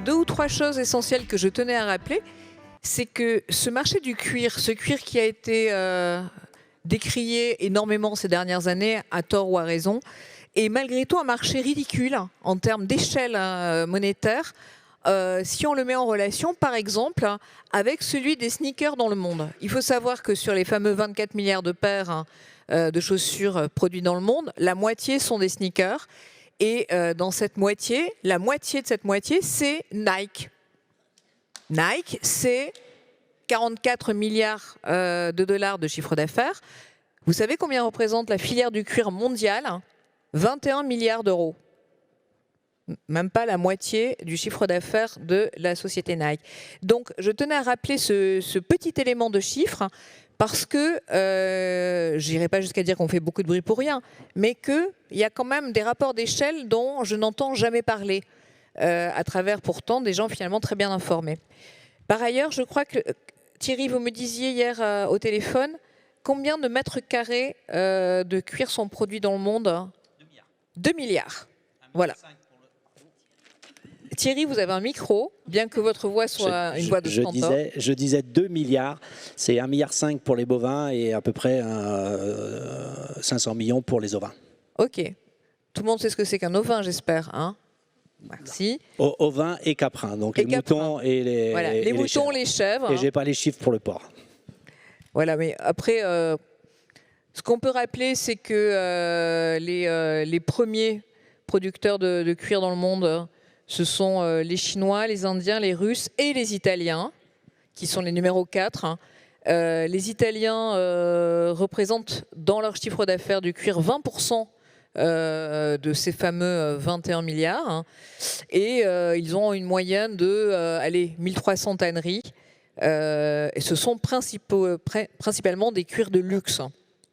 2 ou 3 choses essentielles que je tenais à rappeler. C'est que ce marché du cuir, ce cuir qui a été décrié énormément ces dernières années, à tort ou à raison, est malgré tout un marché ridicule en termes d'échelle monétaire, si on le met en relation, par exemple, avec celui des sneakers dans le monde. Il faut savoir que sur les fameux 24 milliards de paires de chaussures produites dans le monde, la moitié sont des sneakers. Et dans cette moitié, la moitié de cette moitié, c'est Nike. Nike, c'est 44 milliards de dollars de chiffre d'affaires. Vous savez combien représente la filière du cuir mondiale? 21 milliards d'euros. Même pas la moitié du chiffre d'affaires de la société Nike. Donc, je tenais à rappeler ce petit élément de chiffre parce que, je n'irai pas jusqu'à dire qu'on fait beaucoup de bruit pour rien, mais qu'il y a quand même des rapports d'échelle dont je n'entends jamais parler, à travers pourtant des gens finalement très bien informés. Par ailleurs, je crois que, Thierry, vous me disiez hier au téléphone, combien de mètres carrés de cuir sont produits dans le monde? 2 milliards. 2 milliards. Voilà. Thierry, vous avez un micro, bien que votre voix soit une voix de stentor. Je disais 2 milliards, c'est 1,5 milliard pour les bovins et à peu près 500 millions pour les ovins. Ok. Tout le monde sait ce que c'est qu'un ovin, j'espère. Hein, merci. Ovins et caprins, donc et les moutons et les, voilà, et les moutons, les chèvres. Et j'ai pas les chiffres pour le porc. Voilà, mais après, ce qu'on peut rappeler, c'est que les premiers producteurs de cuir dans le monde, ce sont les Chinois, les Indiens, les Russes et les Italiens, qui sont les numéros 4. Les Italiens représentent dans leur chiffre d'affaires du cuir 20% de ces fameux 21 milliards. Et ils ont une moyenne de 1300 tanneries. Et ce sont principalement des cuirs de luxe.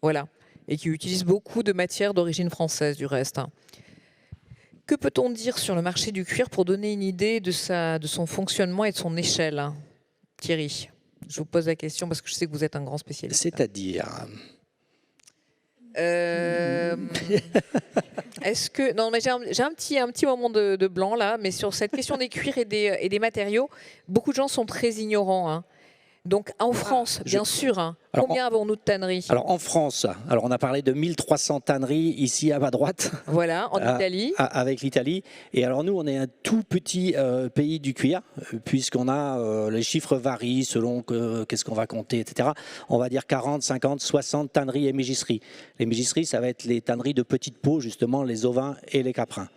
Voilà. Et qui utilisent beaucoup de matières d'origine française, du reste. Que peut-on dire sur le marché du cuir pour donner une idée de son fonctionnement et de son échelle? Thierry, je vous pose la question parce que je sais que vous êtes un grand spécialiste. C'est-à-dire est-ce que... Non, mais j'ai un petit moment de blanc là, mais sur cette question des cuirs et des matériaux, beaucoup de gens sont très ignorants. Hein. Donc en France, bien sûr, hein, combien avons-nous de tanneries? Alors en France, on a parlé de 1300 tanneries ici à ma droite. Voilà, en Italie. Avec l'Italie. Et alors nous, on est un tout petit pays du cuir, puisqu'on a, les chiffres varient selon qu'est-ce qu'on va compter, etc. On va dire 40, 50, 60 tanneries et mégisseries. Les mégisseries, ça va être les tanneries de petites peaux, justement, les ovins et les caprins.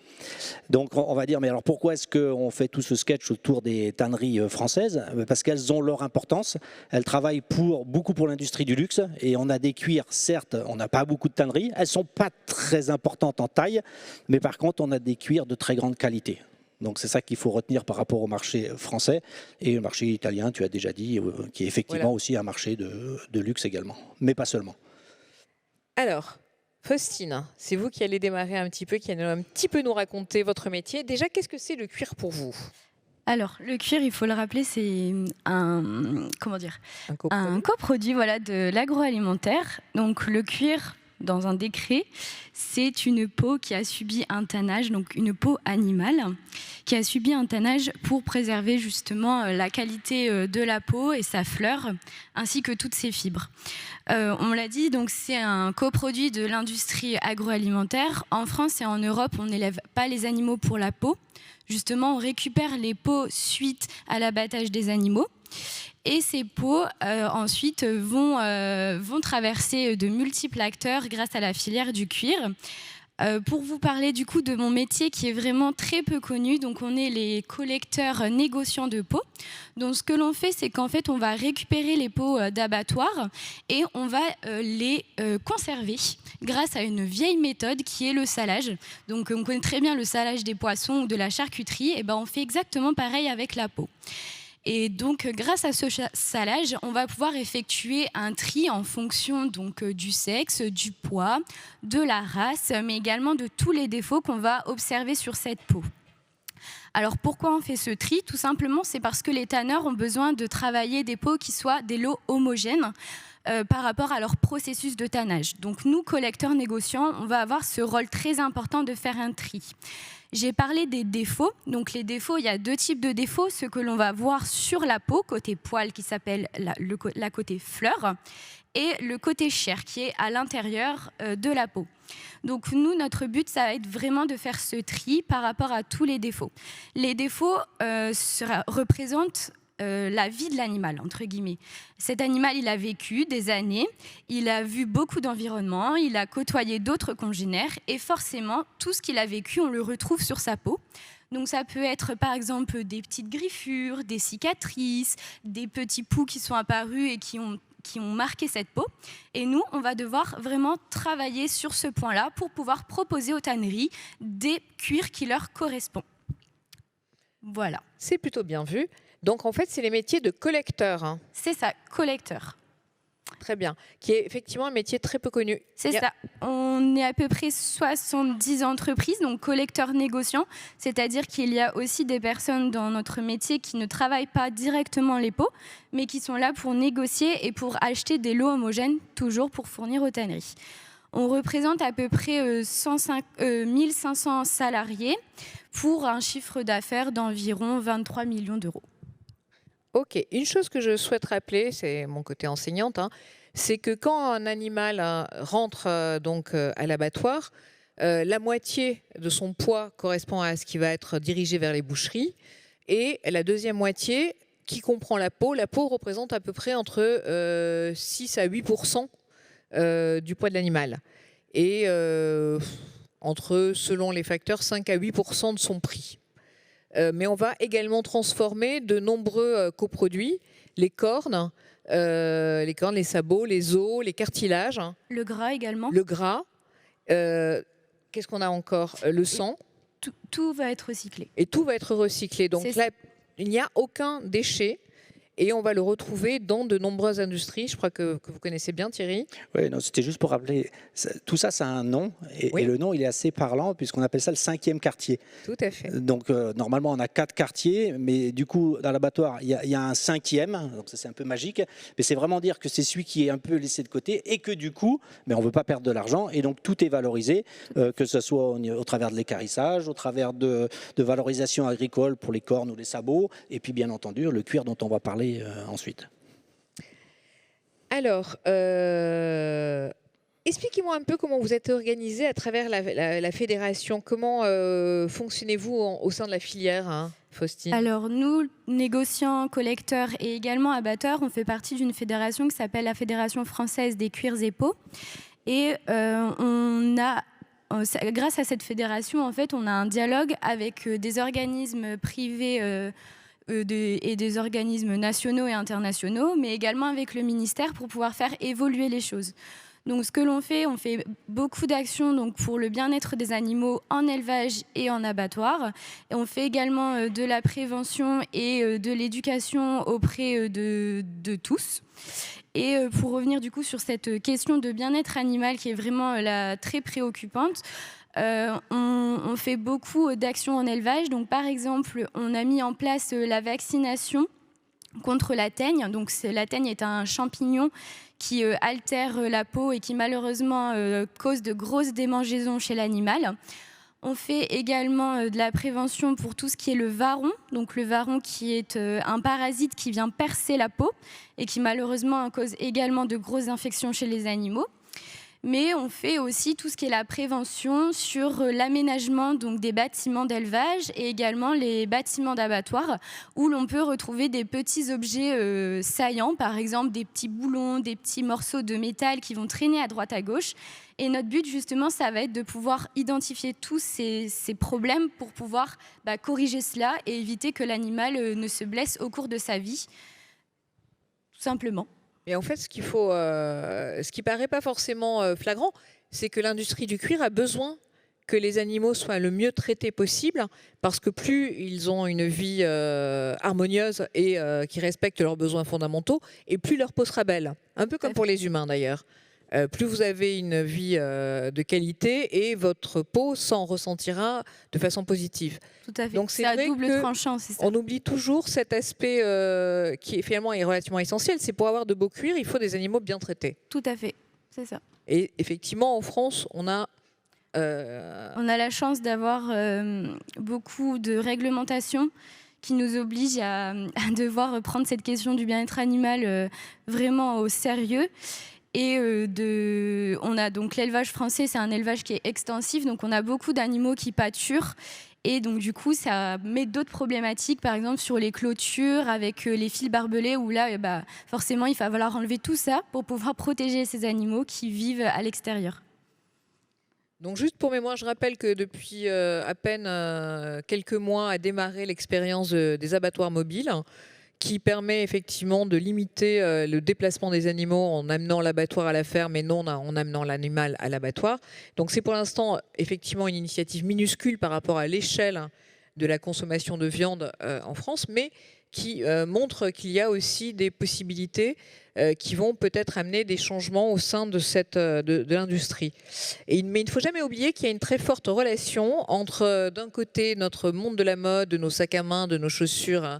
Donc on va dire, mais alors pourquoi est-ce qu'on fait tout ce sketch autour des tanneries françaises? Parce qu'elles ont leur importance, elles travaillent beaucoup pour l'industrie du luxe, et on a des cuirs, certes, on n'a pas beaucoup de tanneries, elles ne sont pas très importantes en taille, mais par contre on a des cuirs de très grande qualité. Donc c'est ça qu'il faut retenir par rapport au marché français, et le marché italien, tu as déjà dit, qui est effectivement aussi un marché de luxe également, mais pas seulement. Alors, Faustine, c'est vous qui allez démarrer un petit peu, qui allez un petit peu nous raconter votre métier. Déjà, qu'est-ce que c'est le cuir pour vous? Alors, le cuir, il faut le rappeler, c'est un coproduit voilà, de l'agroalimentaire. Donc, le cuir, dans un décret, c'est une peau qui a subi un tannage, donc une peau animale, qui a subi un tannage pour préserver justement la qualité de la peau et sa fleur, ainsi que toutes ses fibres. On l'a dit, donc c'est un coproduit de l'industrie agroalimentaire. En France et en Europe, on n'élève pas les animaux pour la peau. Justement, on récupère les peaux suite à l'abattage des animaux. Et ces peaux, ensuite, vont traverser de multiples acteurs grâce à la filière du cuir. Pour vous parler du coup de mon métier qui est vraiment très peu connu, donc on est les collecteurs négociants de peaux. Donc ce que l'on fait, c'est qu'en fait on va récupérer les peaux d'abattoir et on va les conserver grâce à une vieille méthode qui est le salage. Donc on connaît très bien le salage des poissons ou de la charcuterie, et ben on fait exactement pareil avec la peau. Et donc, grâce à ce salage, on va pouvoir effectuer un tri en fonction donc, du sexe, du poids, de la race, mais également de tous les défauts qu'on va observer sur cette peau. Alors, pourquoi on fait ce tri? Tout simplement, c'est parce que les tanneurs ont besoin de travailler des peaux qui soient des lots homogènes. par rapport à leur processus de tannage. Donc nous, collecteurs négociants, on va avoir ce rôle très important de faire un tri. J'ai parlé des défauts. Donc les défauts, il y a 2 types de défauts. Ce que l'on va voir sur la peau, côté poil, qui s'appelle la côté fleur, et le côté chair, qui est à l'intérieur de la peau. Donc nous, notre but, ça va être vraiment de faire ce tri par rapport à tous les défauts. Les défauts représentent la vie de l'animal, entre guillemets. Cet animal, il a vécu des années, il a vu beaucoup d'environnements, il a côtoyé d'autres congénères et forcément, tout ce qu'il a vécu, on le retrouve sur sa peau. Donc ça peut être par exemple des petites griffures, des cicatrices, des petits poux qui sont apparus et qui ont marqué cette peau. Et nous, on va devoir vraiment travailler sur ce point-là pour pouvoir proposer aux tanneries des cuirs qui leur correspondent. Voilà. C'est plutôt bien vu. Donc, en fait, c'est les métiers de collecteur. Hein. C'est ça, collecteur. Très bien. Qui est effectivement un métier très peu connu. C'est ça. On est à peu près 70 entreprises, donc collecteurs négociants. C'est-à-dire qu'il y a aussi des personnes dans notre métier qui ne travaillent pas directement les pots, mais qui sont là pour négocier et pour acheter des lots homogènes, toujours pour fournir aux tanneries. On représente à peu près 1500 salariés pour un chiffre d'affaires d'environ 23 millions d'euros. Ok, une chose que je souhaite rappeler, c'est mon côté enseignante, hein, c'est que quand un animal rentre donc à l'abattoir, la moitié de son poids correspond à ce qui va être dirigé vers les boucheries, et la deuxième moitié, qui comprend la peau représente à peu près entre 6 à 8% du poids de l'animal, et selon les facteurs, 5 à 8% de son prix. Mais on va également transformer de nombreux coproduits, les cornes, les sabots, les os, les cartilages. Le gras également. Le gras. Qu'est-ce qu'on a encore? Le sang. Tout va être recyclé. Et tout va être recyclé. Donc là, il n'y a aucun déchet. Et on va le retrouver dans de nombreuses industries. Je crois que vous connaissez bien, Thierry. Oui, c'était juste pour rappeler. Tout ça, ça a un nom. Et le nom, il est assez parlant, puisqu'on appelle ça le 5e quartier. Tout à fait. Donc, normalement, on a 4 quartiers. Mais du coup, dans l'abattoir, il y a un 5e. Donc, ça, c'est un peu magique. Mais c'est vraiment dire que c'est celui qui est un peu laissé de côté. Et que du coup, on ne veut pas perdre de l'argent. Et donc, tout est valorisé. Que ce soit au travers de l'équarrissage, au travers de valorisation agricole pour les cornes ou les sabots. Et puis, bien entendu, le cuir dont on va parler ensuite. Alors, expliquez-moi un peu comment vous êtes organisé à travers la fédération. Comment fonctionnez-vous au sein de la filière, hein, Faustine? Alors nous, négociants, collecteurs et également abatteurs, on fait partie d'une fédération qui s'appelle la Fédération française des cuirs et peaux. Et grâce à cette fédération, en fait, on a un dialogue avec des organismes privés et des organismes nationaux et internationaux, mais également avec le ministère pour pouvoir faire évoluer les choses. Donc ce que l'on fait, on fait beaucoup d'actions donc, pour le bien-être des animaux en élevage et en abattoir. Et on fait également de la prévention et de l'éducation auprès de tous. Et pour revenir du coup sur cette question de bien-être animal qui est vraiment très préoccupante, on fait beaucoup d'actions en élevage. Donc, par exemple, on a mis en place la vaccination contre la teigne. Donc, la teigne est un champignon qui altère la peau et qui malheureusement cause de grosses démangeaisons chez l'animal. On fait également de la prévention pour tout ce qui est le varon. Donc le varon qui est un parasite qui vient percer la peau et qui malheureusement cause également de grosses infections chez les animaux. Mais on fait aussi tout ce qui est la prévention sur l'aménagement donc des bâtiments d'élevage et également les bâtiments d'abattoirs où l'on peut retrouver des petits objets saillants, par exemple des petits boulons, des petits morceaux de métal qui vont traîner à droite à gauche. Et notre but justement, ça va être de pouvoir identifier tous ces problèmes pour pouvoir corriger cela et éviter que l'animal ne se blesse au cours de sa vie, tout simplement. Et en fait, ce qui paraît pas forcément flagrant, c'est que l'industrie du cuir a besoin que les animaux soient le mieux traités possible, parce que plus ils ont une vie harmonieuse et qui respecte leurs besoins fondamentaux, et plus leur peau sera belle. Un peu comme pour les humains d'ailleurs. plus vous avez une vie de qualité et votre peau s'en ressentira de façon positive. Tout à fait. Donc c'est à vrai double que tranchant, c'est ça. On oublie toujours cet aspect qui est finalement relativement essentiel. C'est pour avoir de beaux cuirs, il faut des animaux bien traités. Tout à fait, c'est ça. Et effectivement, en France, on a la chance d'avoir beaucoup de réglementations qui nous obligent à devoir prendre cette question du bien-être animal vraiment au sérieux. Et on a donc l'élevage français, c'est un élevage qui est extensif, donc on a beaucoup d'animaux qui pâturent. Et donc du coup, ça met d'autres problématiques, par exemple sur les clôtures avec les fils barbelés, où là, forcément, il va falloir enlever tout ça pour pouvoir protéger ces animaux qui vivent à l'extérieur. Donc juste pour mémoire, je rappelle que depuis à peine quelques mois a démarré l'expérience des abattoirs mobiles, qui permet effectivement de limiter le déplacement des animaux en amenant l'abattoir à la ferme et non en amenant l'animal à l'abattoir. Donc c'est pour l'instant effectivement une initiative minuscule par rapport à l'échelle de la consommation de viande en France, mais qui montre qu'il y a aussi des possibilités qui vont peut-être amener des changements au sein de l'industrie. Mais il ne faut jamais oublier qu'il y a une très forte relation entre d'un côté notre monde de la mode, de nos sacs à main, de nos chaussures,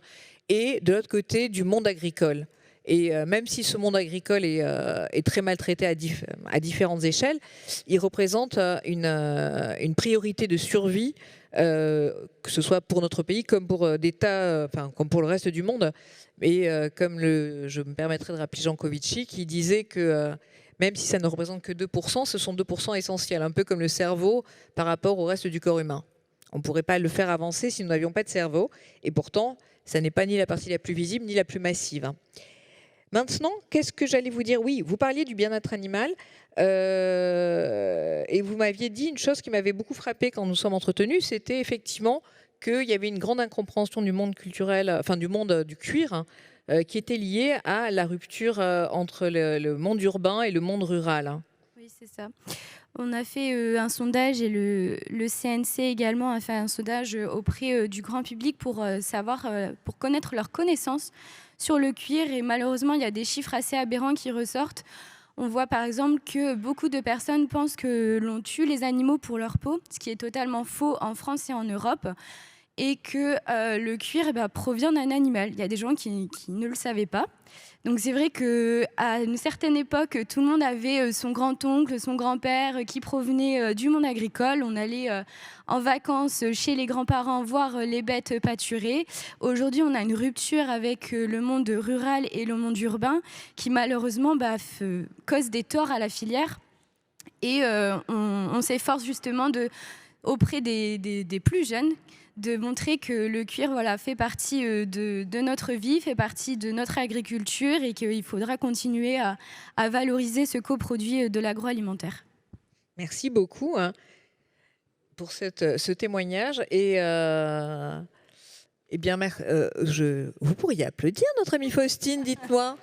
et de l'autre côté du monde agricole. Et même si ce monde agricole est très maltraité à différentes échelles, il représente une priorité de survie, que ce soit pour notre pays comme pour comme pour le reste du monde. Et comme je me permettrai de rappeler Jean Covici, qui disait que même si ça ne représente que 2%, ce sont 2% essentiels, un peu comme le cerveau par rapport au reste du corps humain. On ne pourrait pas le faire avancer si nous n'avions pas de cerveau. Et pourtant, ça n'est pas ni la partie la plus visible, ni la plus massive. Maintenant, qu'est-ce que j'allais vous dire? Oui, vous parliez du bien-être animal et vous m'aviez dit une chose qui m'avait beaucoup frappée quand nous sommes entretenus, c'était effectivement qu'il y avait une grande incompréhension du monde culturel, enfin du monde du cuir, qui était liée à la rupture entre le monde urbain et le monde rural. Oui, c'est ça. On a fait un sondage et le CNC également a fait un sondage auprès du grand public pour pour connaître leurs connaissances sur le cuir. Et malheureusement, il y a des chiffres assez aberrants qui ressortent. On voit par exemple que beaucoup de personnes pensent que l'on tue les animaux pour leur peau, ce qui est totalement faux en France et en Europe, et que le cuir provient d'un animal. Il y a des gens qui ne le savaient pas. Donc c'est vrai qu'à une certaine époque, tout le monde avait son grand-oncle, son grand-père qui provenait du monde agricole. On allait en vacances chez les grands-parents voir les bêtes pâturer. Aujourd'hui, on a une rupture avec le monde rural et le monde urbain qui malheureusement cause des torts à la filière. Et on s'efforce justement auprès des plus jeunes de montrer que le cuir fait partie de notre vie, fait partie de notre agriculture et qu'il faudra continuer à valoriser ce coproduit de l'agroalimentaire. Merci beaucoup pour ce témoignage. Et bien, vous pourriez applaudir notre amie Faustine, dites-moi.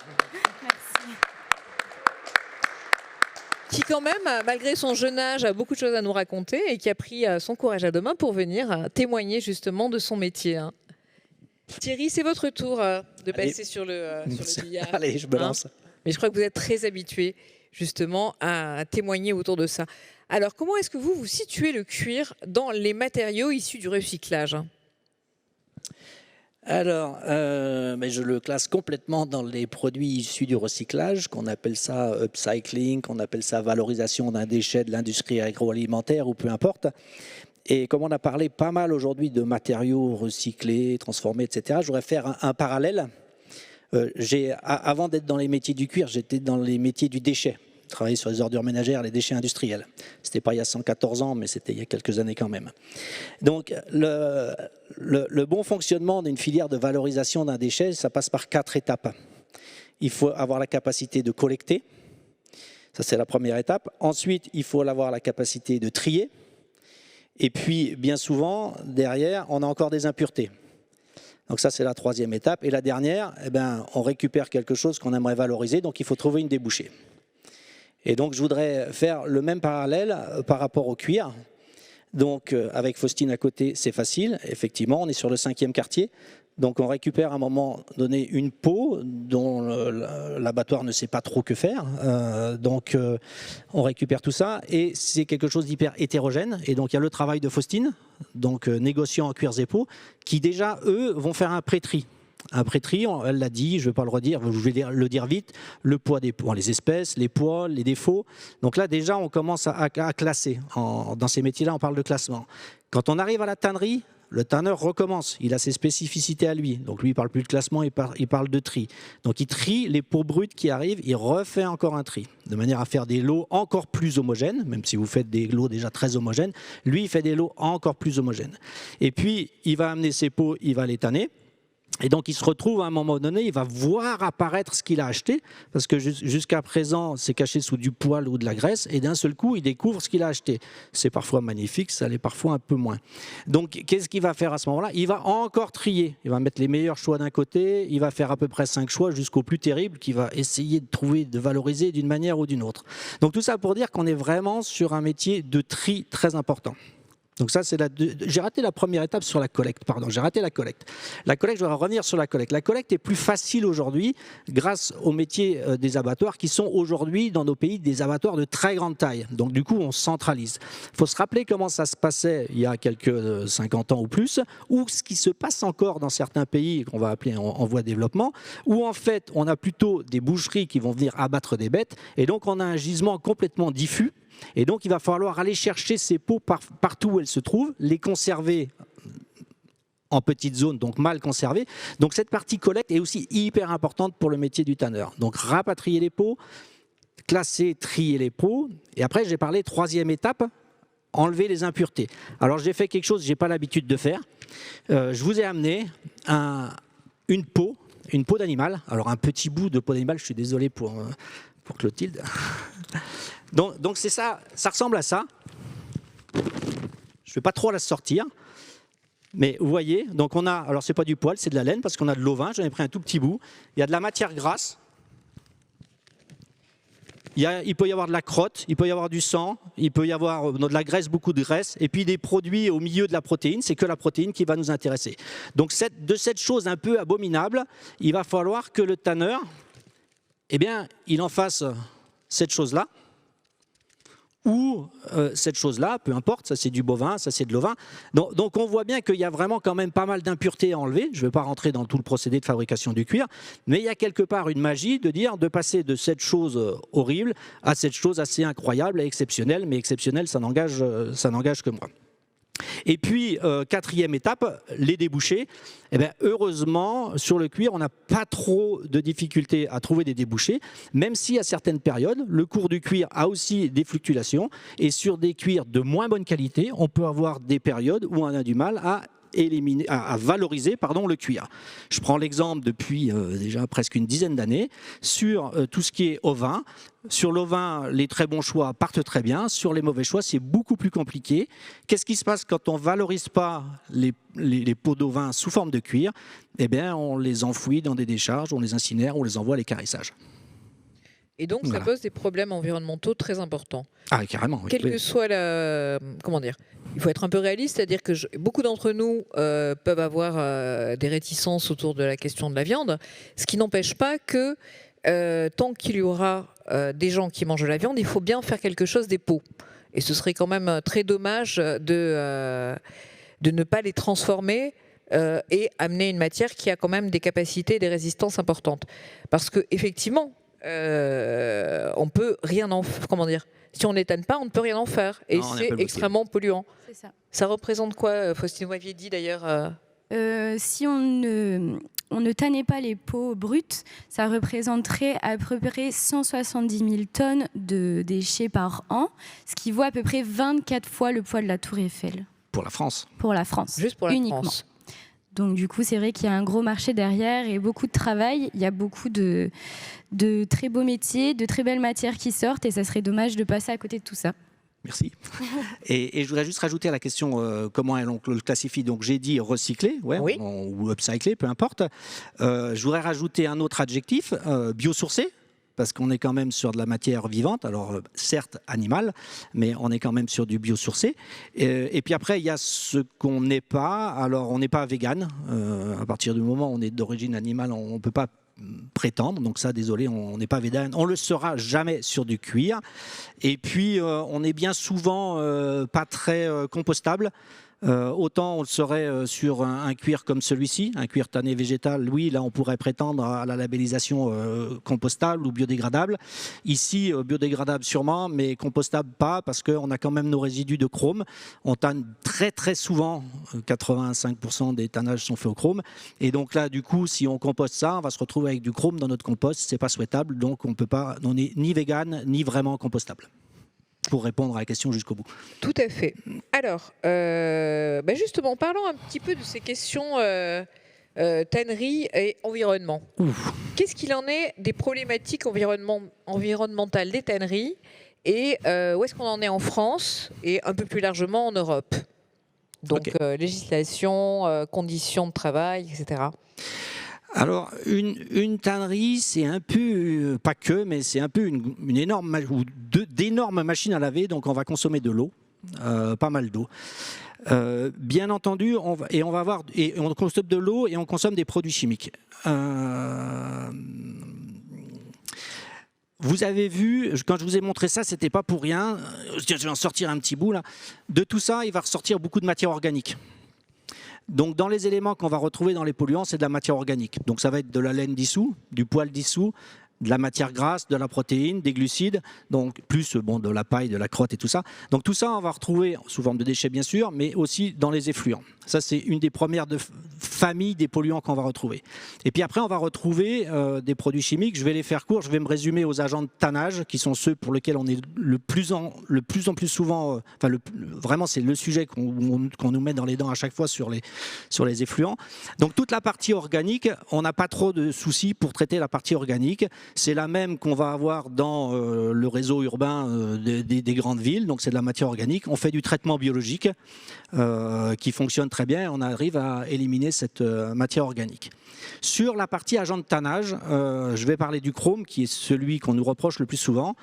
Qui quand même, malgré son jeune âge, a beaucoup de choses à nous raconter et qui a pris son courage à deux mains pour venir témoigner justement de son métier. Thierry, c'est votre tour de passer sur le billard. Allez, je me lance. Mais je crois que vous êtes très habitué justement à témoigner autour de ça. Alors, comment est-ce que vous situez le cuir dans les matériaux issus du recyclage ? Alors, je le classe complètement dans les produits issus du recyclage, qu'on appelle ça upcycling, qu'on appelle ça valorisation d'un déchet de l'industrie agroalimentaire ou peu importe. Et comme on a parlé pas mal aujourd'hui de matériaux recyclés, transformés, etc., je voudrais faire un parallèle. Avant d'être dans les métiers du cuir, j'étais dans les métiers du déchet. Travailler sur les ordures ménagères, les déchets industriels. C'était pas il y a 114 ans, mais c'était il y a quelques années quand même. Donc, le bon fonctionnement d'une filière de valorisation d'un déchet, ça passe par 4 étapes. Il faut avoir la capacité de collecter. Ça, c'est la première étape. Ensuite, il faut avoir la capacité de trier. Et puis, bien souvent, derrière, on a encore des impuretés. Donc ça, c'est la troisième étape. Et la dernière, on récupère quelque chose qu'on aimerait valoriser, donc il faut trouver une débouchée. Et donc, je voudrais faire le même parallèle par rapport au cuir. Donc avec Faustine à côté, c'est facile. Effectivement, on est sur le 5e quartier. Donc on récupère à un moment donné une peau dont l'abattoir ne sait pas trop que faire. Donc on récupère tout ça et c'est quelque chose d'hyper hétérogène. Et donc il y a le travail de Faustine, donc négociant en cuirs et peaux, qui déjà, eux, vont faire un pré-tri. Un pré-tri, elle l'a dit, je ne vais pas le redire, je vais le dire vite, le poids des poids, les espèces, les poids, les défauts. Donc là déjà on commence à classer. Dans ces métiers-là on parle de classement. Quand on arrive à la tannerie, le tanneur recommence, il a ses spécificités à lui. Donc lui, il ne parle plus de classement, il parle de tri. Donc il trie les peaux brutes qui arrivent, il refait encore un tri, de manière à faire des lots encore plus homogènes, même si vous faites des lots déjà très homogènes. Lui, il fait des lots encore plus homogènes. Et puis, il va amener ses peaux, il va les tanner. Et donc il se retrouve à un moment donné, il va voir apparaître ce qu'il a acheté, parce que jusqu'à présent c'est caché sous du poil ou de la graisse, et d'un seul coup il découvre ce qu'il a acheté. C'est parfois magnifique, ça l'est parfois un peu moins. Donc qu'est-ce qu'il va faire à ce moment-là? Il va encore trier, il va mettre les meilleurs choix d'un côté, il va faire à peu près 5 choix jusqu'au plus terrible qu'il va essayer de trouver, de valoriser d'une manière ou d'une autre. Donc tout ça pour dire qu'on est vraiment sur un métier de tri très important. Donc ça, j'ai raté la première étape sur la collecte, pardon, j'ai raté la collecte. La collecte, je vais revenir sur la collecte. La collecte est plus facile aujourd'hui grâce au métier des abattoirs qui sont aujourd'hui dans nos pays des abattoirs de très grande taille. Donc du coup, on centralise. Il faut se rappeler comment ça se passait il y a quelques 50 ans ou plus, ou ce qui se passe encore dans certains pays qu'on va appeler en voie de développement, où en fait, on a plutôt des boucheries qui vont venir abattre des bêtes, et donc on a un gisement complètement diffus. Et donc il va falloir aller chercher ces peaux partout où elles se trouvent, les conserver en petites zones, donc mal conservées. Donc cette partie collecte est aussi hyper importante pour le métier du tanneur. Donc rapatrier les peaux, classer, trier les peaux. Et après j'ai parlé troisième étape, enlever les impuretés. Alors j'ai fait quelque chose que je n'ai pas l'habitude de faire. Je vous ai amené une peau d'animal. Alors un petit bout de peau d'animal, je suis désolé pour Clotilde. Donc c'est ça, ça ressemble à ça. Je ne vais pas trop la sortir, mais vous voyez, donc on a, alors c'est pas du poil, c'est de la laine parce qu'on a de l'ovin, j'en ai pris un tout petit bout. Il y a de la matière grasse, il peut y avoir de la crotte, il peut y avoir du sang, il peut y avoir de la graisse, beaucoup de graisse, et puis des produits au milieu de la protéine, c'est que la protéine qui va nous intéresser. Donc de cette chose un peu abominable, il va falloir que le tanneur, eh bien, il en fasse cette chose-là, ou cette chose-là, peu importe, ça c'est du bovin, ça c'est de l'ovin. Donc on voit bien qu'il y a vraiment quand même pas mal d'impuretés à enlever. Je ne vais pas rentrer dans tout le procédé de fabrication du cuir, mais il y a quelque part une magie de passer de cette chose horrible à cette chose assez incroyable et exceptionnelle, mais exceptionnelle, ça n'engage que moi. Et puis, quatrième étape, les débouchés. Eh bien, heureusement, sur le cuir, on n'a pas trop de difficultés à trouver des débouchés, même si à certaines périodes, le cours du cuir a aussi des fluctuations. Et sur des cuirs de moins bonne qualité, on peut avoir des périodes où on a du mal à valoriser le cuir. Je prends l'exemple depuis déjà presque une dizaine d'années sur tout ce qui est ovin. Sur l'ovin, les très bons choix partent très bien. Sur les mauvais choix, c'est beaucoup plus compliqué. Qu'est-ce qui se passe quand on ne valorise pas les peaux d'ovin sous forme de cuir? Eh bien, on les enfouit dans des décharges, on les incinère, on les envoie à l'équarrissage. Et donc, ça pose des problèmes environnementaux très importants. Ah, carrément, oui. Quelle que soit la... Comment dire? Il faut être un peu réaliste, c'est-à-dire que beaucoup d'entre nous peuvent avoir des réticences autour de la question de la viande, ce qui n'empêche pas que tant qu'il y aura des gens qui mangent de la viande, il faut bien faire quelque chose des peaux. Et ce serait quand même très dommage de ne pas les transformer et amener une matière qui a quand même des capacités et des résistances importantes. Parce qu'effectivement, on peut rien en faire. Comment dire? Si on n'étane pas, on ne peut rien en faire. Et c'est extrêmement polluant. C'est ça. Ça représente quoi, Faustine, vous aviez dit d'ailleurs si on ne tannait pas les peaux brutes, ça représenterait à peu près 170 000 tonnes de déchets par an, ce qui vaut à peu près 24 fois le poids de la Tour Eiffel. Pour la France. Pour la France. Juste pour la uniquement. France. Donc du coup, c'est vrai qu'il y a un gros marché derrière et beaucoup de travail. Il y a beaucoup de très beaux métiers, de très belles matières qui sortent et ça serait dommage de passer à côté de tout ça. Merci. Et je voudrais juste rajouter à la question comment on le classifie. Donc j'ai dit recyclé, oui. Ou upcyclé, peu importe. Je voudrais rajouter un autre adjectif, biosourcé. parce qu'on est quand même sur de la matière vivante, alors certes animale, mais on est quand même sur du biosourcé. Et puis après, il y a ce qu'on n'est pas. Alors, on n'est pas vegan. À partir du moment où on est d'origine animale, on ne peut pas prétendre. Donc ça, désolé, on n'est pas vegan. On le sera jamais sur du cuir. Et puis, on est bien souvent pas très compostable. Autant on le serait sur un cuir comme celui-ci, un cuir tanné végétal, oui, là on pourrait prétendre à la labellisation compostable ou biodégradable. Ici, biodégradable sûrement, mais compostable pas, parce qu'on a quand même nos résidus de chrome. On tanne très très souvent, 85% des tannages sont faits au chrome. Et donc là, du coup, si on composte ça, on va se retrouver avec du chrome dans notre compost, c'est pas souhaitable, donc on n'est ni vegan, ni vraiment compostable. Pour répondre à la question jusqu'au bout. Tout à fait. Alors, justement, parlons un petit peu de ces questions tannerie et environnement. Qu'est-ce qu'il en est des problématiques environnementales des tanneries et où est-ce qu'on en est en France et un peu plus largement en Europe? Donc, législation, conditions de travail, etc. Alors, une tannerie, c'est un peu, pas que, mais c'est un peu une énorme, ou d'énormes machines à laver, donc on va consommer de l'eau, pas mal d'eau. Bien entendu, on consomme de l'eau et on consomme des produits chimiques. Vous avez vu, quand je vous ai montré ça, c'était pas pour rien. Je vais en sortir un petit bout là. De tout ça, il va ressortir beaucoup de matière organique. Donc, dans les éléments qu'on va retrouver dans les polluants, c'est de la matière organique. Donc, ça va être de la laine dissous, du poil dissous, de la matière grasse, de la protéine, des glucides, donc plus de la paille, de la crotte et tout ça. Donc, tout ça, on va retrouver sous forme de déchets, bien sûr, mais aussi dans les effluents. Ça, c'est une des premières familles des polluants qu'on va retrouver. Et puis après, on va retrouver des produits chimiques. Je vais les faire court. Je vais me résumer aux agents de tannage, qui sont ceux pour lesquels on est le plus en plus souvent. Vraiment, c'est le sujet qu'on nous met dans les dents à chaque fois sur les effluents. Donc toute la partie organique, on n'a pas trop de soucis pour traiter la partie organique. C'est la même qu'on va avoir dans le réseau urbain des grandes villes. Donc c'est de la matière organique. On fait du traitement biologique qui fonctionne très bien. On arrive à éliminer cette matière organique. Sur la partie agent de tannage, je vais parler du chrome, qui est celui qu'on nous reproche le plus souvent.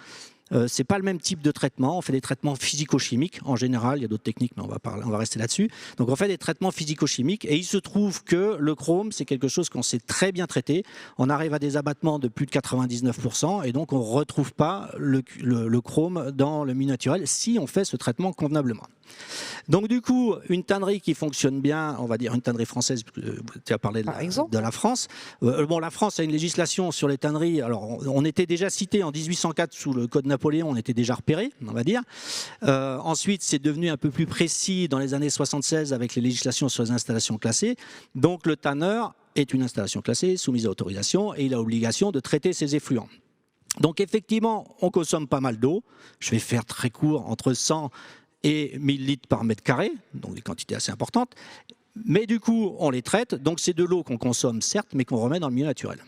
C'est pas le même type de traitement. On fait des traitements physico-chimiques en général. Il y a d'autres techniques, mais on va rester là-dessus. Donc on fait des traitements physico-chimiques et il se trouve que le chrome, c'est quelque chose qu'on sait très bien traiter. On arrive à des abattements de plus de 99% et donc on ne retrouve pas le chrome dans le milieu naturel si on fait ce traitement convenablement. Donc du coup, une tannerie qui fonctionne bien, on va dire une tannerie française, tu as parlé de la France. La France a une législation sur les tanneries. Alors on était déjà cité en 1804 sous le Code Napoléon, on était déjà repéré, on va dire. Ensuite, c'est devenu un peu plus précis dans les années 76 avec les législations sur les installations classées. Donc le tanneur est une installation classée, soumise à autorisation, et il a l'obligation de traiter ses effluents. Donc effectivement, on consomme pas mal d'eau. Je vais faire très court, entre 100 et 1000 litres par mètre carré, donc des quantités assez importantes. Mais du coup, on les traite, donc c'est de l'eau qu'on consomme, certes, mais qu'on remet dans le milieu naturel.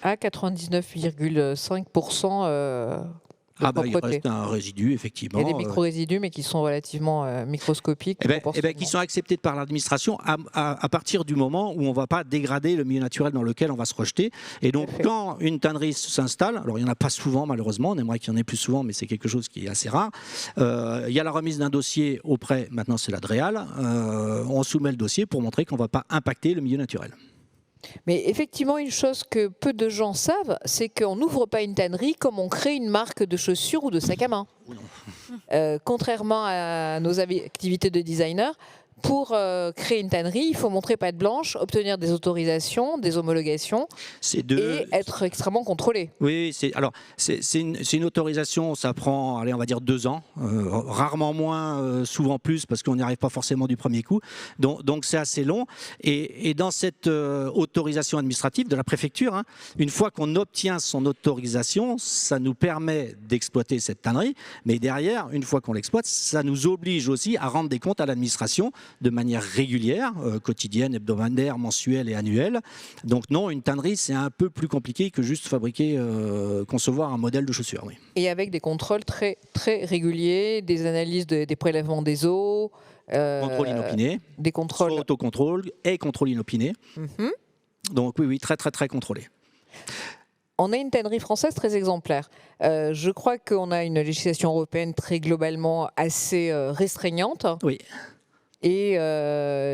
À 99,5%. Il reste un résidu, effectivement. Il y a des micro-résidus, mais qui sont relativement microscopiques. Qui sont acceptés par l'administration à partir du moment où on ne va pas dégrader le milieu naturel dans lequel on va se rejeter. Et donc, quand une tannerie s'installe, alors il n'y en a pas souvent, malheureusement, on aimerait qu'il y en ait plus souvent, mais c'est quelque chose qui est assez rare. Il y a la remise d'un dossier auprès, maintenant c'est la DREAL, on soumet le dossier pour montrer qu'on ne va pas impacter le milieu naturel. Mais effectivement, une chose que peu de gens savent, c'est qu'on n'ouvre pas une tannerie comme on crée une marque de chaussures ou de sac à main. Contrairement à nos activités de designer, pour créer une tannerie, il faut montrer patte blanche, obtenir des autorisations, des homologations et être extrêmement contrôlé. Oui, c'est une autorisation, ça prend, on va dire 2 ans, rarement moins, souvent plus, parce qu'on n'y arrive pas forcément du premier coup. Donc c'est assez long. Et dans cette autorisation administrative de la préfecture, une fois qu'on obtient son autorisation, ça nous permet d'exploiter cette tannerie. Mais derrière, une fois qu'on l'exploite, ça nous oblige aussi à rendre des comptes à l'administration de manière régulière, quotidienne, hebdomadaire, mensuelle et annuelle. Donc non, une tannerie, c'est un peu plus compliqué que juste fabriquer, concevoir un modèle de chaussure. Oui. Et avec des contrôles très, très réguliers, des analyses des prélèvements des eaux. Contrôle inopiné, des contrôles. Soit autocontrôle et contrôle inopiné. Donc oui, très, très, très contrôlé. On a une tannerie française très exemplaire. Je crois qu'on a une législation européenne très globalement assez restreignante. Oui. Et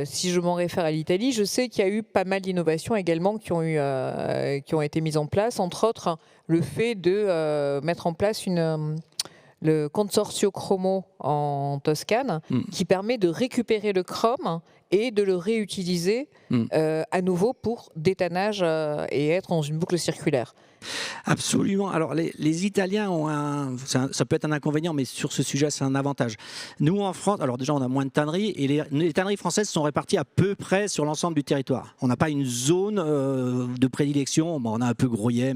si je m'en réfère à l'Italie, je sais qu'il y a eu pas mal d'innovations également qui ont été mises en place, entre autres le fait de mettre en place le Consorzio Cromo en Toscane, qui permet de récupérer le chrome et de le réutiliser à nouveau pour détannage et être dans une boucle circulaire. Absolument. Alors les Italiens ont ça peut être un inconvénient, mais sur ce sujet c'est un avantage. Nous en France, alors déjà on a moins de tanneries et les tanneries françaises sont réparties à peu près sur l'ensemble du territoire. On n'a pas une zone de prédilection, on a un peu Gruyère,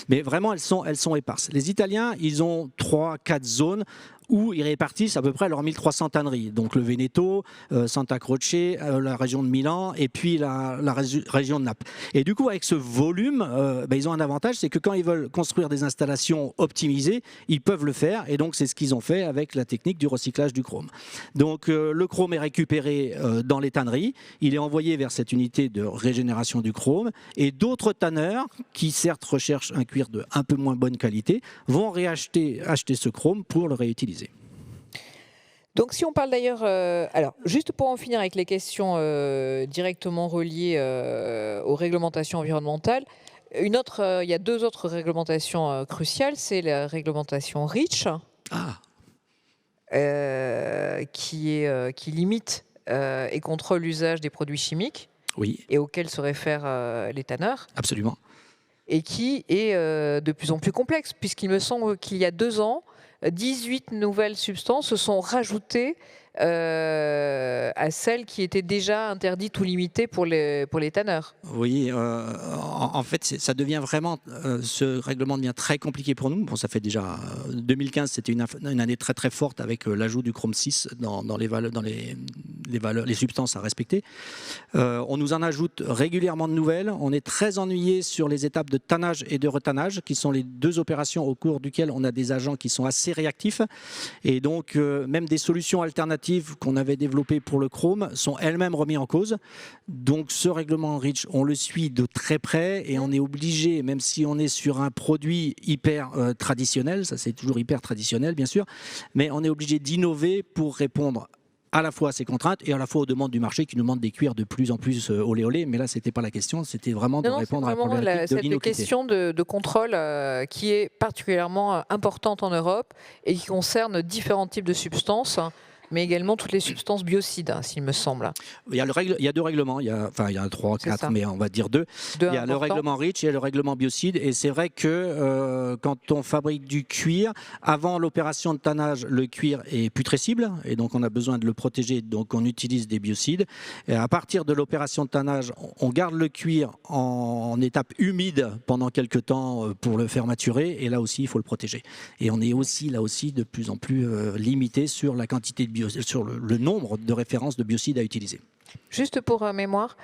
mais vraiment elles sont éparses. Les Italiens, ils ont 3-4 zones où ils répartissent à peu près leurs 1300 tanneries. Donc le Veneto, Santa Croce, la région de Milan et puis la région de Naples. Et du coup, avec ce volume, ils ont un avantage, c'est que quand ils veulent construire des installations optimisées, ils peuvent le faire. Et donc c'est ce qu'ils ont fait avec la technique du recyclage du chrome. Donc le chrome est récupéré dans les tanneries, il est envoyé vers cette unité de régénération du chrome et d'autres tanneurs, qui certes recherchent un cuir de un peu moins bonne qualité, vont acheter ce chrome pour le réutiliser. Donc si on parle d'ailleurs, alors juste pour en finir avec les questions directement reliées aux réglementations environnementales, il y a 2 autres réglementations cruciales, c'est la réglementation REACH, qui limite et contrôle l'usage des produits chimiques, oui, et auxquels se réfèrent les tanneurs. Absolument. Et qui est de plus en plus complexe, puisqu'il me semble qu'il y a 2 ans, 18 nouvelles substances se sont rajoutées à celles qui étaient déjà interdites ou limitées pour les tanneurs. Oui, en fait, ça devient vraiment, ce règlement devient très compliqué pour nous. Bon, ça fait déjà 2015, c'était une année très très forte avec l'ajout du chrome 6 dans les substances à respecter. On nous en ajoute régulièrement de nouvelles. On est très ennuyé sur les étapes de tannage et de retannage, qui sont les 2 opérations au cours duquel on a des agents qui sont assez réactifs. Et donc, même des solutions alternatives qu'on avait développées pour le chrome sont elles-mêmes remises en cause. Donc, ce règlement REACH, on le suit de très près et on est obligé, même si on est sur un produit hyper traditionnel, ça c'est toujours hyper traditionnel bien sûr, mais on est obligé d'innover pour répondre à la fois à ces contraintes et à la fois aux demandes du marché qui nous demandent des cuirs de plus en plus olé olé. Mais là, ce n'était pas la question, c'était vraiment de répondre à la problématique de l'innocuité. C'est une question de contrôle qui est particulièrement importante en Europe et qui concerne différents types de substances, mais également toutes les substances biocides, s'il me semble. Il y a 2 règlements, il y a 3, 4, mais on va dire 2. Il y a le règlement REACH et le règlement biocide. Et c'est vrai que quand on fabrique du cuir, avant l'opération de tannage, le cuir est putrescible et donc on a besoin de le protéger, donc on utilise des biocides. Et à partir de l'opération de tannage, on garde le cuir en étape humide pendant quelques temps pour le faire maturer. Et là aussi, il faut le protéger. Et on est aussi là aussi de plus en plus limité sur la quantité de sur le nombre de références de biocides à utiliser. Juste pour mémoire,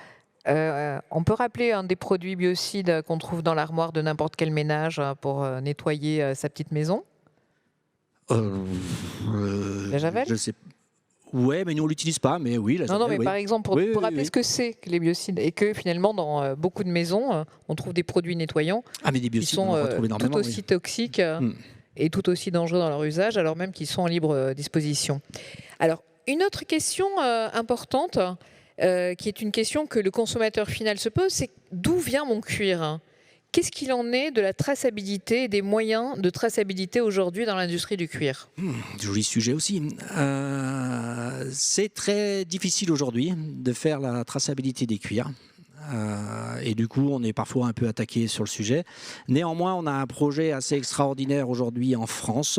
on peut rappeler un des produits biocides qu'on trouve dans l'armoire de n'importe quel ménage pour nettoyer sa petite maison. La javel ? Je sais. Ouais, mais nous on l'utilise pas. Mais oui, la javel. Non, mais oui. par exemple pour rappeler ce que c'est que les biocides et que finalement dans beaucoup de maisons, on trouve des produits nettoyants mais des biocides, qui sont tout aussi toxiques. Et tout aussi dangereux dans leur usage, alors même qu'ils sont en libre disposition. Alors, une autre question importante, qui est une question que le consommateur final se pose, c'est d'où vient mon cuir ? Qu'est-ce qu'il en est de la traçabilité et des moyens de traçabilité aujourd'hui dans l'industrie du cuir ? Joli sujet aussi. C'est très difficile aujourd'hui de faire la traçabilité des cuirs. Et du coup, on est parfois un peu attaqué sur le sujet. Néanmoins, on a un projet assez extraordinaire aujourd'hui en France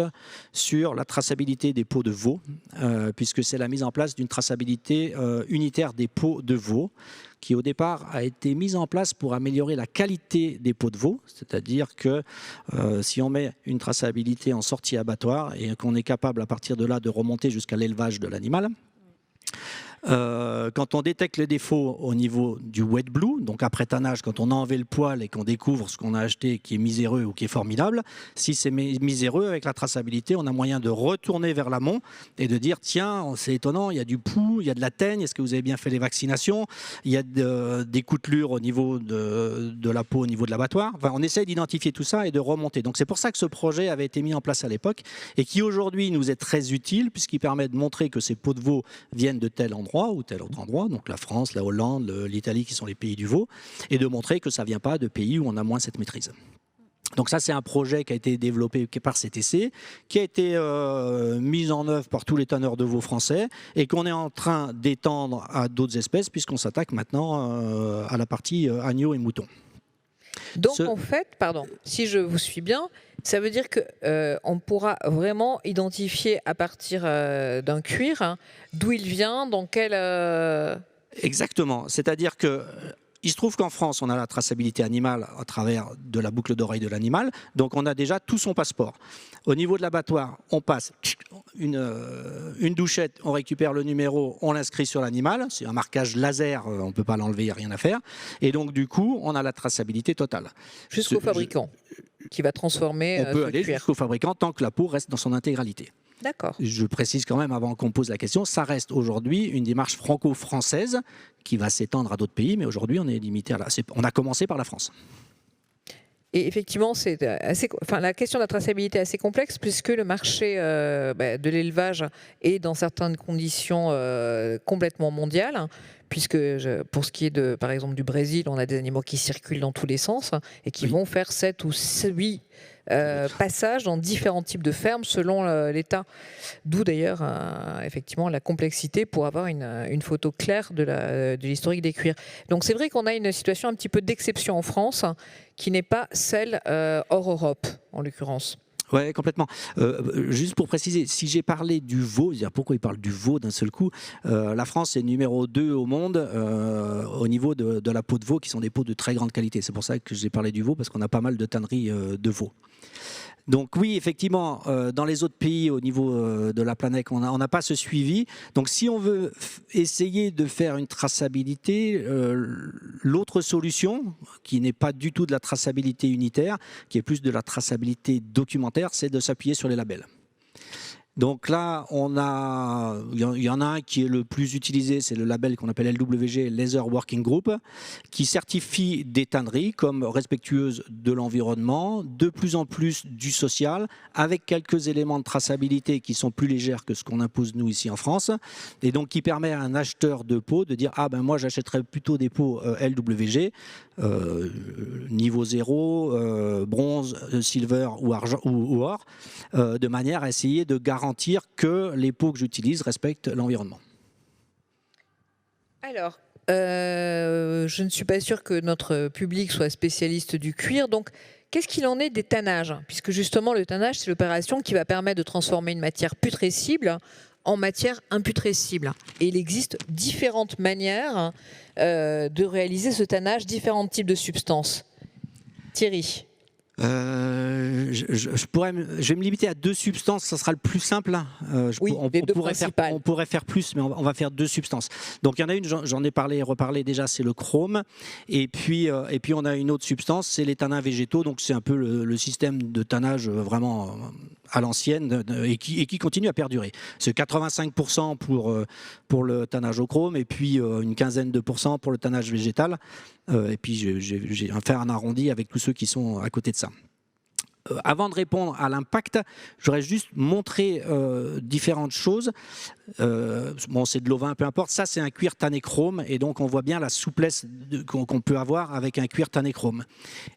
sur la traçabilité des peaux de veau, puisque c'est la mise en place d'une traçabilité unitaire des peaux de veau, qui au départ a été mise en place pour améliorer la qualité des peaux de veau, c'est-à-dire que si on met une traçabilité en sortie abattoir et qu'on est capable à partir de là de remonter jusqu'à l'élevage de l'animal, Quand on détecte le défaut au niveau du wet blue, donc après tannage, quand on a enlevé le poil et qu'on découvre ce qu'on a acheté qui est miséreux ou qui est formidable, si c'est miséreux, avec la traçabilité, on a moyen de retourner vers l'amont et de dire tiens, c'est étonnant, il y a du pouls, il y a de la teigne, est-ce que vous avez bien fait les vaccinations, il y a des coutelures au niveau de la peau, au niveau de l'abattoir. Enfin, on essaye d'identifier tout ça et de remonter. Donc c'est pour ça que ce projet avait été mis en place à l'époque et qui aujourd'hui nous est très utile puisqu'il permet de montrer que ces peaux de veau viennent de tel endroit ou tel autre endroit, donc la France, la Hollande, l'Italie qui sont les pays du veau, et de montrer que ça ne vient pas de pays où on a moins cette maîtrise. Donc ça, c'est un projet qui a été développé par CTC, qui a été mis en œuvre par tous les tanneurs de veaux français et qu'on est en train d'étendre à d'autres espèces puisqu'on s'attaque maintenant à la partie agneau et mouton. Donc en fait, pardon, si je vous suis bien, ça veut dire qu'on pourra vraiment identifier à partir d'un cuir d'où il vient, dans quel... Exactement, c'est-à-dire que il se trouve qu'en France, on a la traçabilité animale à travers de la boucle d'oreille de l'animal, donc on a déjà tout son passeport. Au niveau de l'abattoir, on passe une douchette, on récupère le numéro, on l'inscrit sur l'animal, c'est un marquage laser, on ne peut pas l'enlever, il n'y a rien à faire, et donc du coup, on a la traçabilité totale. Jusqu'au fabricant qui va transformer on peut aller jusqu'au fabricant tant que la peau reste dans son intégralité. D'accord. Je précise quand même, avant qu'on pose la question, ça reste aujourd'hui une démarche franco-française qui va s'étendre à d'autres pays, mais aujourd'hui on est limité à on a commencé par la France. Et effectivement, la question de la traçabilité est assez complexe puisque le marché de l'élevage est dans certaines conditions complètement mondiales. Puisque pour ce qui est par exemple du Brésil, on a des animaux qui circulent dans tous les sens et qui vont faire 7 ou 8 passages dans différents types de fermes selon l'État. D'où d'ailleurs effectivement la complexité pour avoir une photo claire de l'historique des cuirs. Donc c'est vrai qu'on a une situation un petit peu d'exception en France qui n'est pas celle hors Europe en l'occurrence. Oui, complètement. Juste pour préciser, si j'ai parlé du veau, pourquoi il parle du veau d'un seul coup, la France est numéro 2 au monde au niveau de la peau de veau, qui sont des peaux de très grande qualité. C'est pour ça que j'ai parlé du veau, parce qu'on a pas mal de tanneries de veau. Donc oui, effectivement, dans les autres pays au niveau de la planète, on n'a pas ce suivi. Donc si on veut essayer de faire une traçabilité, l'autre solution, qui n'est pas du tout de la traçabilité unitaire, qui est plus de la traçabilité documentaire, c'est de s'appuyer sur les labels. Donc là, il y en a un qui est le plus utilisé, c'est le label qu'on appelle LWG, Laser Working Group, qui certifie des tanneries comme respectueuses de l'environnement, de plus en plus du social, avec quelques éléments de traçabilité qui sont plus légers que ce qu'on impose nous ici en France, et donc qui permet à un acheteur de peaux de dire ah ben moi j'achèterais plutôt des peaux LWG, niveau 0, bronze, silver ou argent ou or, de manière à essayer de garantir que les peaux que j'utilise respectent l'environnement. Alors, je ne suis pas sûre que notre public soit spécialiste du cuir, donc qu'est-ce qu'il en est des tannages? Puisque justement le tannage, c'est l'opération qui va permettre de transformer une matière putrescible en matière imputrescible. Et il existe différentes manières de réaliser ce tannage, différents types de substances. Thierry? Je vais me limiter à 2 substances, ça sera le plus simple. On pourrait faire plus, mais on va faire 2 substances. Donc il y en a une, j'en ai parlé et reparlé déjà, c'est le chrome. Et puis on a une autre substance, c'est les tannins végétaux. Donc c'est un peu le système de tannage vraiment à l'ancienne et qui continue à perdurer. C'est 85% pour le tannage au chrome et puis une quinzaine de pourcents pour le tannage végétal. Et puis j'ai fait un arrondi avec tous ceux qui sont à côté de ça. Avant de répondre à l'impact, j'aurais juste montré différentes choses. Bon, c'est de l'ovin, peu importe. Ça, c'est un cuir tanné chrome, et donc on voit bien la souplesse qu'on peut avoir avec un cuir tanné chrome.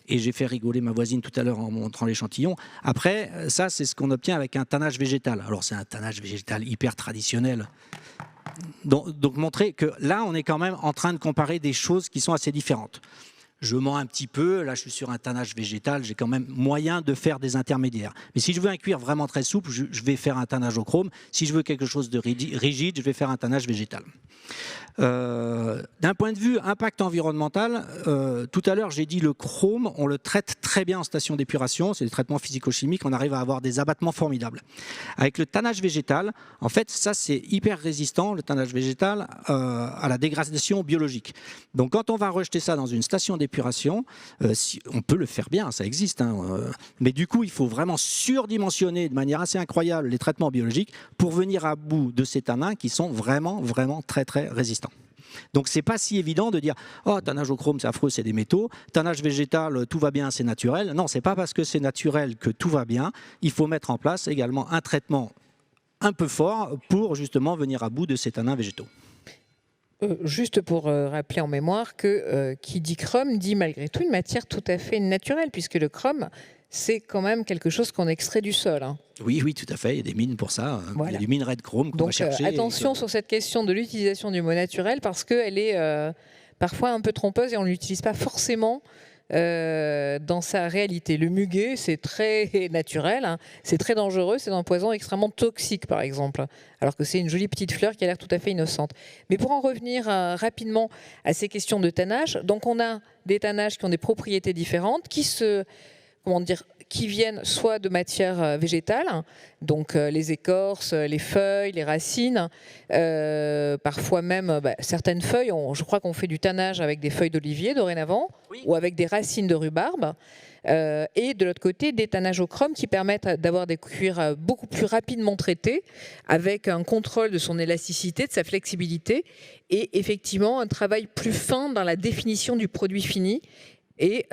Et j'ai fait rigoler ma voisine tout à l'heure en montrant l'échantillon. Après, ça, c'est ce qu'on obtient avec un tannage végétal. Alors, c'est un tannage végétal hyper traditionnel. Donc montrer que là, on est quand même en train de comparer des choses qui sont assez différentes. je mens un petit peu, là je suis sur un tannage végétal, j'ai quand même moyen de faire des intermédiaires. Mais si je veux un cuir vraiment très souple, je vais faire un tannage au chrome. Si je veux quelque chose de rigide, je vais faire un tannage végétal. D'un point de vue impact environnemental, tout à l'heure j'ai dit le chrome, on le traite très bien en station d'épuration, c'est des traitements physico-chimiques, on arrive à avoir des abattements formidables. Avec le tannage végétal, en fait ça c'est hyper résistant, le tannage végétal, à la dégradation biologique. Donc quand on va rejeter ça dans une station d'épuration, on peut le faire bien, ça existe, mais du coup il faut vraiment surdimensionner de manière assez incroyable les traitements biologiques pour venir à bout de ces tannins qui sont vraiment très résistants. Donc c'est pas si évident de dire oh tannage au chrome c'est affreux, c'est des métaux, tannage végétal tout va bien, c'est naturel. Non, c'est pas parce que c'est naturel que tout va bien. Il faut mettre en place également un traitement un peu fort pour justement venir à bout de ces tannins végétaux. Juste pour rappeler en mémoire que qui dit chrome dit malgré tout une matière tout à fait naturelle, puisque le chrome c'est quand même quelque chose qu'on extrait du sol. Oui, tout à fait. Il y a des mines pour ça. Voilà. Il y a du minerai de chrome qu'on va chercher. Attention sur cette question de l'utilisation du mot naturel, parce qu'elle est parfois un peu trompeuse et on ne l'utilise pas forcément dans sa réalité. Le muguet, c'est très naturel, c'est très dangereux, c'est un poison extrêmement toxique par exemple, alors que c'est une jolie petite fleur qui a l'air tout à fait innocente. Mais pour en revenir rapidement à ces questions de tannage, donc on a des tannages qui ont des propriétés différentes, qui viennent soit de matières végétales, donc les écorces, les feuilles, les racines, parfois même certaines feuilles, je crois qu'on fait du tannage avec des feuilles d'olivier dorénavant, oui, ou avec des racines de rhubarbe, et de l'autre côté des tannages au chrome qui permettent d'avoir des cuirs beaucoup plus rapidement traités, avec un contrôle de son élasticité, de sa flexibilité, et effectivement un travail plus fin dans la définition du produit fini, et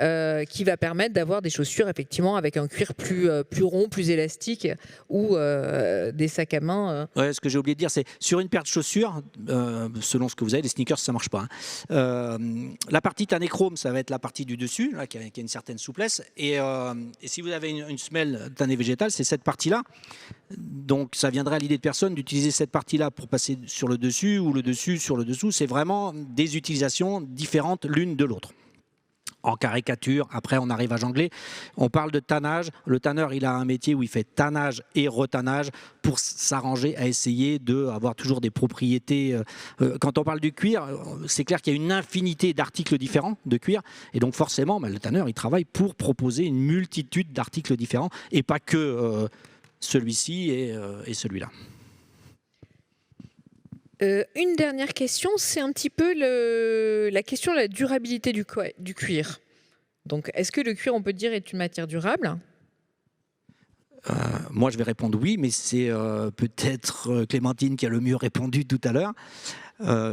qui va permettre d'avoir des chaussures effectivement avec un cuir plus rond, plus élastique, ou des sacs à main. Ouais, ce que j'ai oublié de dire, c'est sur une paire de chaussures, selon ce que vous avez, les sneakers ça marche pas. La partie tanné chrome, ça va être la partie du dessus, là, qui a une certaine souplesse, et si vous avez une semelle tanné végétale, c'est cette partie-là. Donc ça viendrait à l'idée de personne d'utiliser cette partie-là pour passer sur le dessus, ou le dessus sur le dessous. C'est vraiment des utilisations différentes l'une de l'autre. En caricature, après on arrive à jongler. On parle de tannage. Le tanneur, il a un métier où il fait tannage et retannage pour s'arranger à essayer d'avoir toujours des propriétés. Quand on parle du cuir, c'est clair qu'il y a une infinité d'articles différents de cuir. Et donc forcément, le tanneur, il travaille pour proposer une multitude d'articles différents et pas que celui-ci et celui-là. Une dernière question, c'est un petit peu la question de la durabilité du cuir. Donc, est-ce que le cuir, on peut dire, est une matière durable ? Moi, je vais répondre oui, mais c'est peut-être Clémentine qui a le mieux répondu tout à l'heure.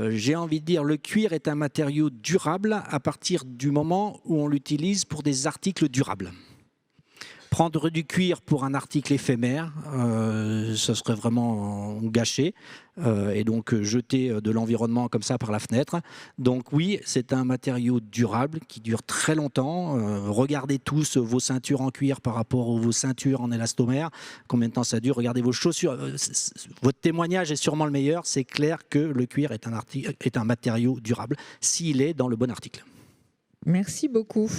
J'ai envie de dire le cuir est un matériau durable à partir du moment où on l'utilise pour des articles durables. Prendre du cuir pour un article éphémère, ça serait vraiment gâché, et donc jeter de l'environnement comme ça par la fenêtre. Donc oui, c'est un matériau durable qui dure très longtemps. Regardez tous vos ceintures en cuir par rapport aux vos ceintures en élastomère. Combien de temps ça dure? Regardez vos chaussures. Votre témoignage est sûrement le meilleur. C'est clair que le cuir est un matériau durable s'il est dans le bon article. Merci beaucoup.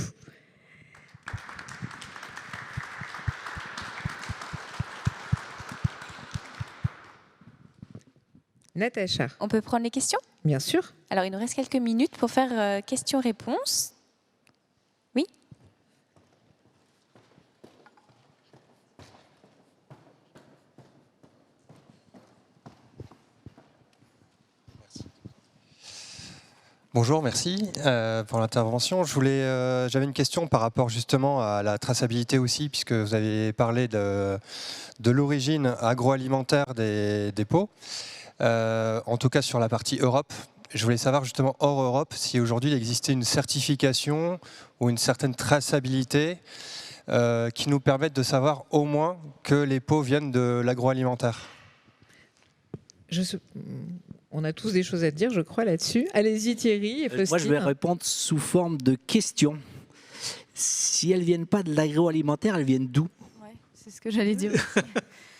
Natacha. On peut prendre les questions ? Bien sûr. Alors, il nous reste quelques minutes pour faire questions-réponses. Oui ? Bonjour, merci pour l'intervention. J'avais une question par rapport justement à la traçabilité aussi, puisque vous avez parlé de l'origine agroalimentaire des pots. En tout cas sur la partie Europe. Je voulais savoir justement hors Europe si aujourd'hui il existait une certification ou une certaine traçabilité qui nous permette de savoir au moins que les pots viennent de l'agroalimentaire. On a tous des choses à dire, je crois, là-dessus. Allez-y Thierry et Faustine. Moi je vais répondre sous forme de question. Si elles ne viennent pas de l'agroalimentaire, elles viennent d'où ? Ouais, c'est ce que j'allais dire aussi.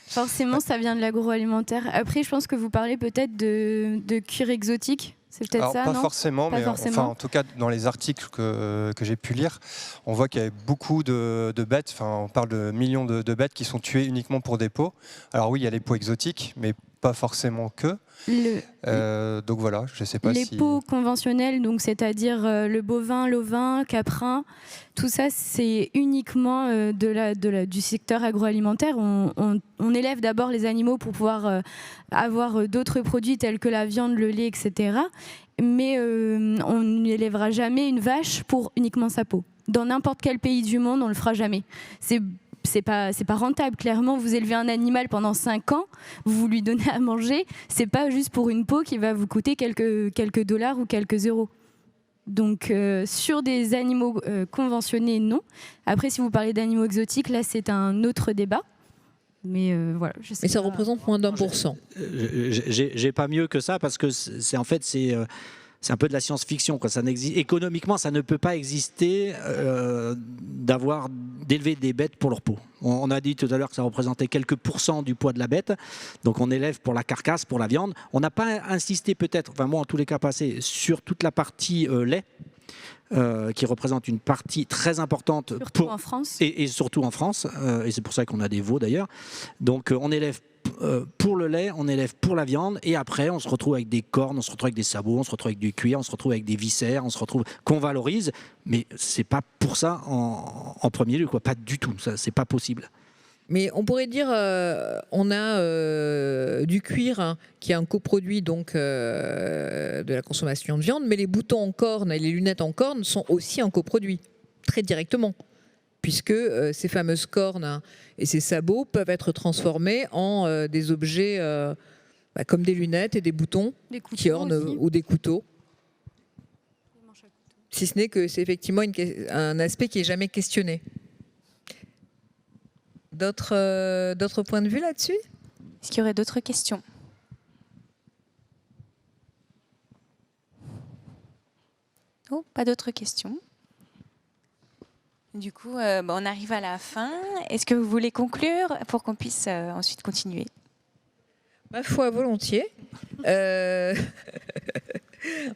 Forcément, ça vient de l'agroalimentaire. Après, je pense que vous parlez peut-être de cuir exotique. C'est peut-être Alors, ça, pas non? forcément, Pas mais forcément. en tout cas, dans les articles que j'ai pu lire, on voit qu'il y a beaucoup de bêtes, on parle de millions de bêtes qui sont tuées uniquement pour des peaux. Alors oui, il y a les peaux exotiques, mais pas forcément que. Donc voilà, je ne sais pas les si... peaux conventionnelles, donc c'est-à-dire le bovin, l'ovin, caprin, tout ça c'est uniquement du secteur agroalimentaire. On élève d'abord les animaux pour pouvoir avoir d'autres produits tels que la viande, le lait, etc. Mais on n'élèvera jamais une vache pour uniquement sa peau. Dans n'importe quel pays du monde, on le fera jamais. C'est pas rentable. Clairement, vous élevez un animal pendant 5 ans, vous lui donnez à manger, c'est pas juste pour une peau qui va vous coûter quelques dollars ou quelques euros. Donc sur des animaux conventionnés, non. Après, si vous parlez d'animaux exotiques, là c'est un autre débat. Mais voilà, je sais. Mais ça représente moins d'1%. J'ai pas mieux que ça parce que c'est un peu de la science-fiction. Économiquement, ça ne peut pas exister d'élever des bêtes pour leur peau. On a dit tout à l'heure que ça représentait quelques pourcents du poids de la bête. Donc on élève pour la carcasse, pour la viande. On n'a pas insisté peut-être, enfin moi en tous les cas passé, sur toute la partie lait. Qui représente une partie très importante en France. Et surtout en France, et c'est pour ça qu'on a des veaux d'ailleurs. Donc on élève pour le lait, on élève pour la viande, et après on se retrouve avec des cornes, on se retrouve avec des sabots, on se retrouve avec du cuir, on se retrouve avec des viscères, qu'on valorise, mais c'est pas pour ça en premier lieu, quoi, pas du tout, ça c'est pas possible. Mais on pourrait dire, on a du cuir hein, qui est un coproduit donc de la consommation de viande, mais les boutons en corne et les lunettes en corne sont aussi un coproduit, très directement, puisque ces fameuses cornes hein, et ces sabots peuvent être transformés en des objets comme des lunettes et des boutons qui ornent ou des couteaux. Si ce n'est que c'est effectivement un aspect qui n'est jamais questionné. D'autres points de vue là-dessus? Est-ce qu'il y aurait d'autres questions? Oh, pas d'autres questions. Du coup, on arrive à la fin. Est-ce que vous voulez conclure pour qu'on puisse ensuite continuer? Ma foi, volontiers.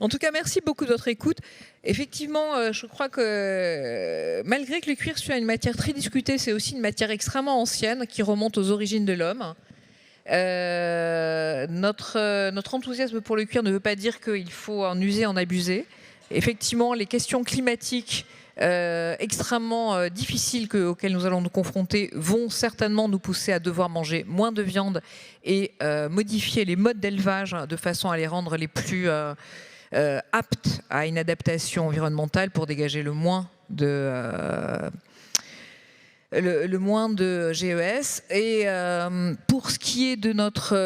En tout cas, merci beaucoup de votre écoute. Effectivement, je crois que malgré que le cuir soit une matière très discutée, c'est aussi une matière extrêmement ancienne qui remonte aux origines de l'homme. Notre enthousiasme pour le cuir ne veut pas dire qu'il faut en user, en abuser. Effectivement, les questions climatiques extrêmement difficiles auxquelles nous allons nous confronter vont certainement nous pousser à devoir manger moins de viande et modifier les modes d'élevage de façon à les rendre les plus aptes à une adaptation environnementale pour dégager le moins de GES. Et pour ce qui est de notre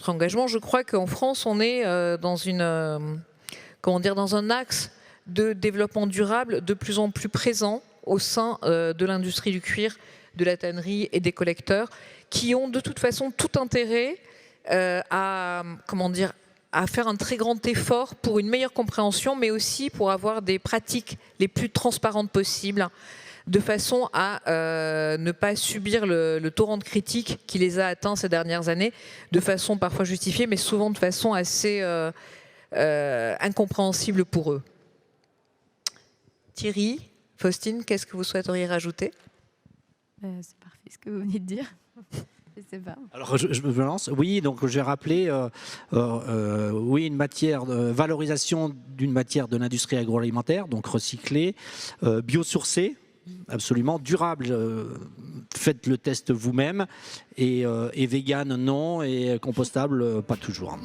engagement, je crois qu'en France, on est dans un axe de développement durable de plus en plus présent au sein de l'industrie du cuir, de la tannerie et des collecteurs, qui ont de toute façon tout intérêt à faire un très grand effort pour une meilleure compréhension, mais aussi pour avoir des pratiques les plus transparentes possibles, de façon à ne pas subir le torrent de critiques qui les a atteints ces dernières années, de façon parfois justifiée, mais souvent de façon assez incompréhensible pour eux. Thierry, Faustine, qu'est-ce que vous souhaiteriez rajouter? C'est parfait ce que vous venez de dire. Je sais pas. Alors je me lance. Oui, donc j'ai rappelé une valorisation d'une matière de l'industrie agroalimentaire, donc recyclée, biosourcée, absolument durable. Faites le test vous-même et vegan non et compostable pas toujours.